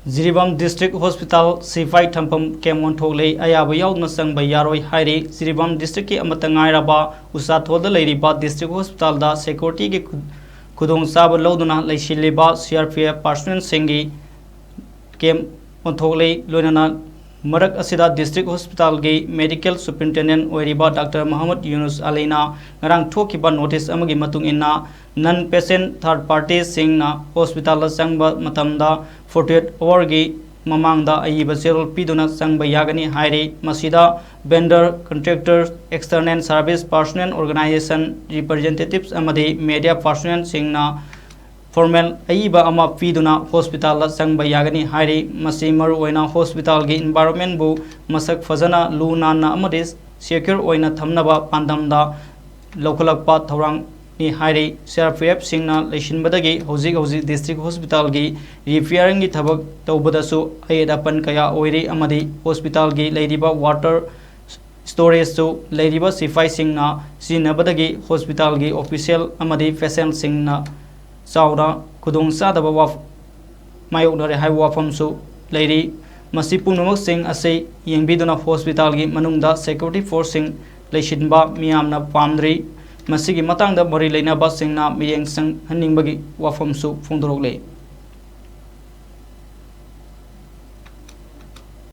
Jiribam District Hospital Sifai Tampam Kemon Tole Ayaba Yaudna Sang by Yaroi Hairi, Jiribam District Amatangai Raba, Usatolda Ladybot District Hospital da Security Kudong Saba Loduna Lashiliba, CRPF Personnel Singi Kem Montole Lunana Marak Asida District Hospital Gay Medical Superintendent Weriba Dr. Muhammad Yunus Alina Ngarang Tokiba Notice Amagi Matung Inna non patient third party Singna Hospital Sangba Matamda 48 hour gi Mamangda Aiba Zero Piduna Sangba Yagani Hairi Masida vendor contractors external service personnel organization representatives Amadi media personnel Singna formal Aiba Ama Piduna Hospital Sangba Yagani Hairi Masimaru Oina Hospital gi environment bu Masak Fazana Lunana Amadis secure Oina Thamnaba Pandamda Lokalapa Thorang ni Hairi CRPF Singna Leshin Badagi Hozi District Hospital gi repairing gi thabak tawbadasu ayadapan kaya oiri amadi hospital gi leidiba water storage su leidiba sifai singna sinabadagi hospital gi official amadi patient singna saura kudong sadaba waf mayoknare hai wafam su leiri masi pungnamak sing ase yengbiduna hospital gi manungda security force sing leishinba miyamna pamdri Masigi matang da bari leina basing na miyeng sang haning bagi wafam su phungdorok le